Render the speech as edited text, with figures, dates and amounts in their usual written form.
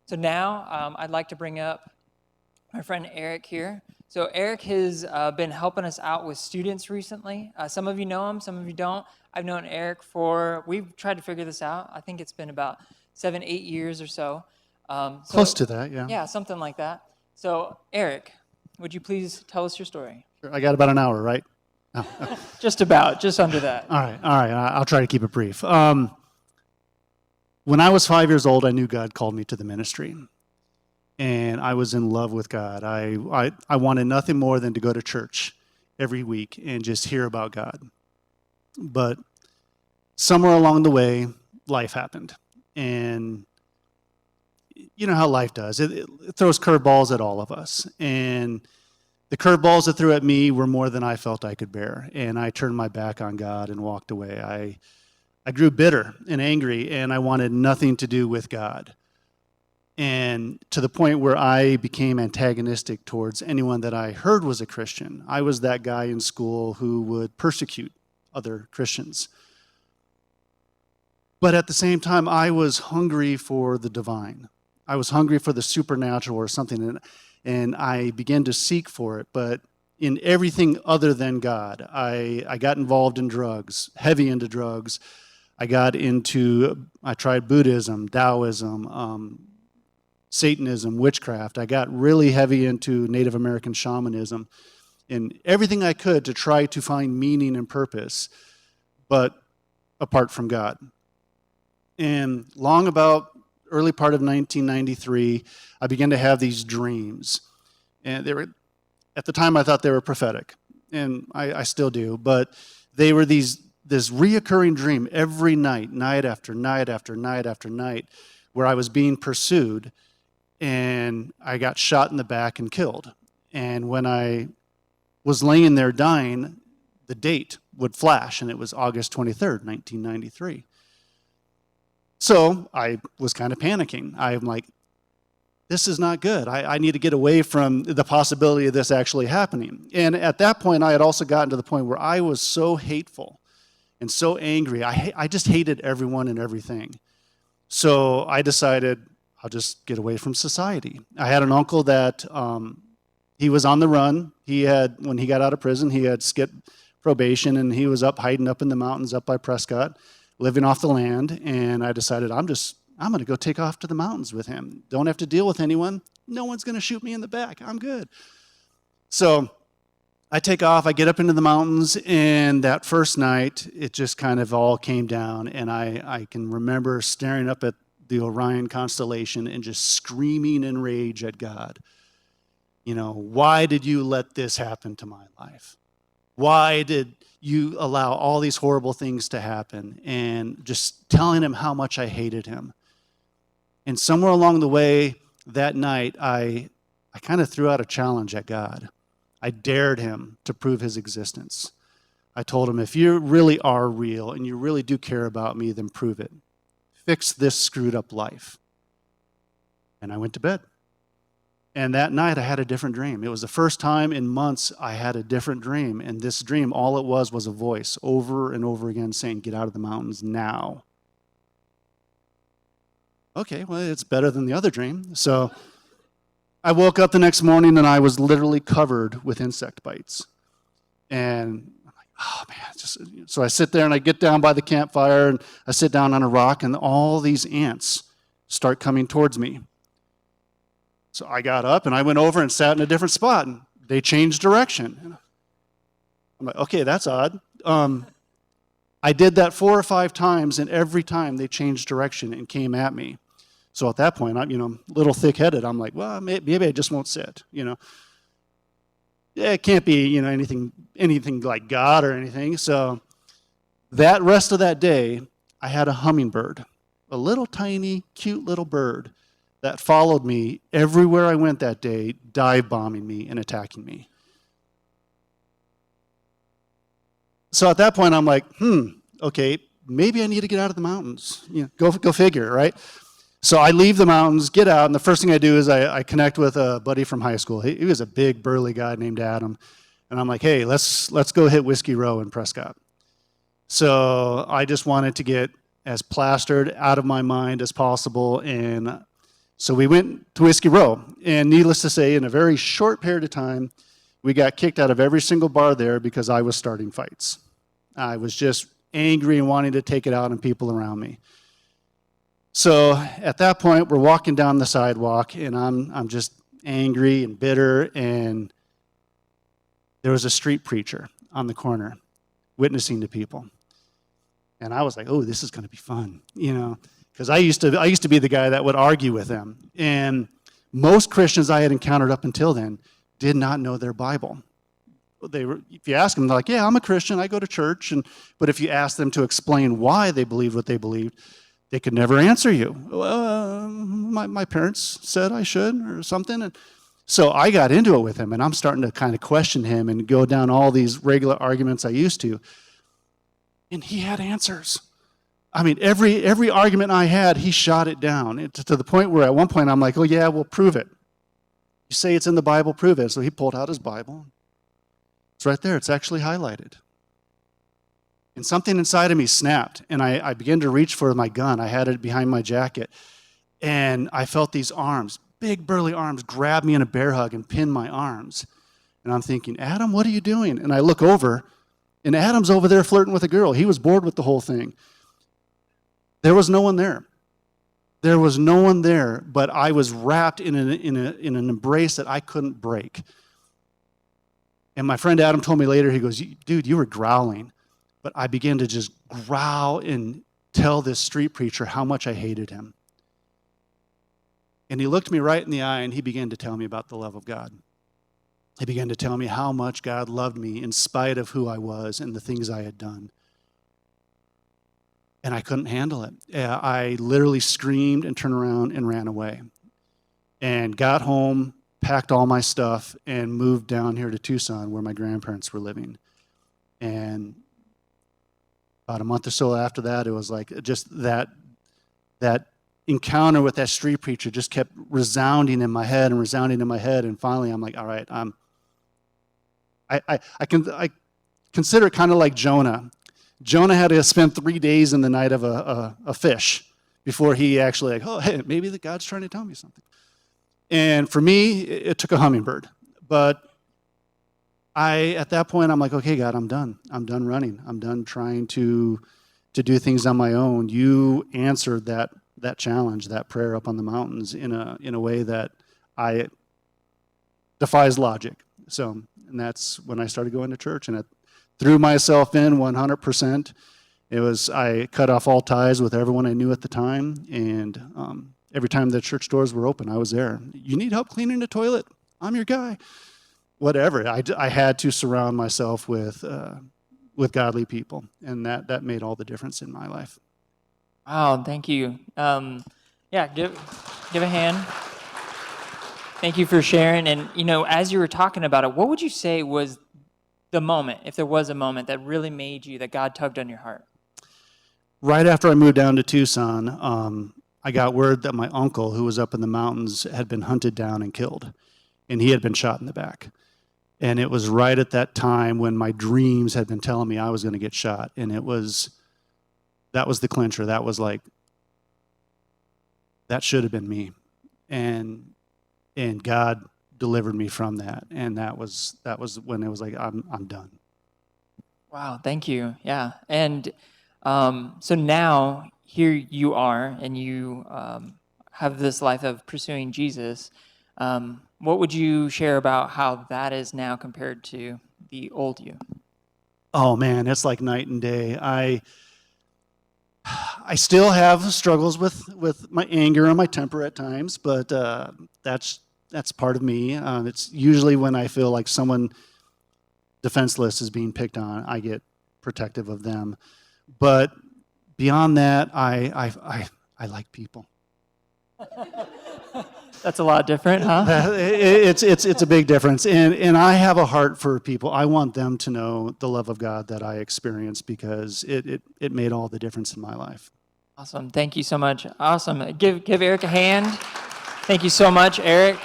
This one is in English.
So now I'd like to bring up my friend Eric here. So Eric has been helping us out with students recently. Some of you know him, some of you don't. I've known Eric we've tried to figure this out. I think it's been about 7, 8 years or so. Close to that, yeah. Yeah, something like that. So Eric, would you please tell us your story? I got about an hour, right? Oh. Just about, just under that. All right. I'll try to keep it brief. When I was 5 years old, I knew God called me to the ministry. And I was in love with God. I wanted nothing more than to go to church every week and just hear about God. But somewhere along the way, life happened. And you know how life does. It throws curveballs at all of us. And the curveballs it threw at me were more than I felt I could bear. And I turned my back on God and walked away. I grew bitter and angry, and I wanted nothing to do with God. And to the point where I became antagonistic towards anyone that I heard was a Christian. I was that guy in school who would persecute other Christians. But at the same time, I was hungry for the divine. I was hungry for the supernatural or something, and I began to seek for it. But in everything other than God, I got involved in drugs, heavy into drugs. I tried Buddhism, Taoism, Satanism, witchcraft. I got really heavy into Native American shamanism and everything I could to try to find meaning and purpose, but apart from God. And about early part of 1993, I began to have these dreams. And at the time I thought they were prophetic, and I still do, but they were this reoccurring dream every night, night after night after night after night, where I was being pursued, and I got shot in the back and killed. And when I was laying there dying, the date would flash, and it was August 23rd, 1993. So I was kind of panicking. I'm like, this is not good. I need to get away from the possibility of this actually happening. And at that point, I had also gotten to the point where I was so hateful and so angry. I just hated everyone and everything. So I decided I'll just get away from society. I had an uncle that he was on the run. When he got out of prison, he had skipped probation, and he was hiding up in the mountains up by Prescott, living off the land. And I decided I'm going to go take off to the mountains with him. Don't have to deal with anyone. No one's going to shoot me in the back. I'm good. So I take off. I get up into the mountains, and that first night, it just kind of all came down. And I can remember staring up at the Orion constellation and just screaming in rage at God. You know, why did you let this happen to my life? Why did you allow all these horrible things to happen? And just telling him how much I hated him. And somewhere along the way that night, I kind of threw out a challenge at God. I dared him to prove his existence. I told him, if you really are real and you really do care about me, then prove it. Fix this screwed up life. And I went to bed. And that night I had a different dream. It was the first time in months I had a different dream. And this dream, all it was a voice over and over again saying, get out of the mountains now. Okay, well, it's better than the other dream. So I woke up the next morning and I was literally covered with insect bites. And I'm like, oh man. So I sit there and I get down by the campfire and I sit down on a rock, and all these ants start coming towards me. So I got up and I went over and sat in a different spot, and they changed direction. I'm like, okay, that's odd. I did that 4 or 5 times, and every time they changed direction and came at me. So at that point, I'm a little thick-headed. I'm like, well, maybe I just won't sit. Yeah, it can't be anything like God or anything. So that rest of that day, I had a hummingbird, a little tiny, cute little bird that followed me everywhere I went that day, dive bombing me and attacking me. So at that point, I'm like, okay, maybe I need to get out of the mountains. Go figure, right? So I leave the mountains, get out, and the first thing I do is I connect with a buddy from high school. He was a big, burly guy named Adam. And I'm like, hey, let's go hit Whiskey Row in Prescott. So I just wanted to get as plastered out of my mind as possible. And So we went to Whiskey Row, and needless to say, in a very short period of time, we got kicked out of every single bar there because I was starting fights. I was just angry and wanting to take it out on people around me. So at that point, we're walking down the sidewalk, and I'm just angry and bitter, and there was a street preacher on the corner witnessing to people. And I was like, oh, this is going to be fun, because I used to be the guy that would argue with them. And most Christians I had encountered up until then did not know their Bible. If you ask them, they're like, yeah, I'm a Christian, I go to church. But if you ask them to explain why they believed what they believed, they could never answer you. My parents said I should or something. And so I got into it with him, and I'm starting to kind of question him and go down all these regular arguments I used to. And he had answers. I mean, every argument I had, he shot it down to the point where at one point I'm like, oh yeah, well, prove it. You say it's in the Bible, prove it. So he pulled out his Bible. It's right there. It's actually highlighted. And something inside of me snapped, and I began to reach for my gun. I had it behind my jacket, and I felt these arms, big burly arms, grab me in a bear hug and pin my arms. And I'm thinking, Adam, what are you doing? And I look over, and Adam's over there flirting with a girl. He was bored with the whole thing. There was no one there. There was no one there, but I was wrapped in an embrace that I couldn't break. And my friend Adam told me later, he goes, dude, you were growling. But I began to just growl and tell this street preacher how much I hated him. And he looked me right in the eye, and he began to tell me about the love of God. He began to tell me how much God loved me in spite of who I was and the things I had done. And I couldn't handle it. I literally screamed and turned around and ran away. And got home, packed all my stuff, and moved down here to Tucson where my grandparents were living. And about a month or so after that, it was like just that encounter with that street preacher just kept resounding in my head and resounding in my head. And finally, I'm like, all right, I consider it kind of like Jonah. Jonah had to spend 3 days in the night of a fish before he actually hey, maybe the God's trying to tell me something. And for me, it took a hummingbird. But at that point, I'm like, okay, God, I'm done. I'm done running. I'm done trying to do things on my own. You answered that challenge, that prayer up on the mountains in a way that defies logic. So, and that's when I started going to church, and I threw myself in 100%. I cut off all ties with everyone I knew at the time, and every time the church doors were open, I was there. You need help cleaning the toilet? I'm your guy. Whatever. I had to surround myself with godly people, and that made all the difference in my life. Wow, thank you. Yeah, give a hand. Thank you for sharing. And as you were talking about it, what would you say was the moment, if there was a moment, that really made you, that God tugged on your heart? Right after I moved down to Tucson, I got word that my uncle, who was up in the mountains, had been hunted down and killed, and he had been shot in the back. And it was right at that time when my dreams had been telling me I was going to get shot, and that was the clincher. That was like, that should have been me, and God delivered me from that, and that was when it was like, I'm done. Wow, thank you. Yeah, and so now here you are, and you have this life of pursuing Jesus. What would you share about how that is now compared to the old you? Oh man, it's like night and day. I still have struggles with my anger and my temper at times, but that's part of me. It's usually when I feel like someone defenseless is being picked on, I get protective of them. But beyond that, I like people. That's a lot different, huh? It's a big difference, and I have a heart for people. I want them to know the love of God that I experienced, because it made all the difference in my life. Awesome. Thank you so much. Awesome. Give Eric a hand. Thank you so much, Eric.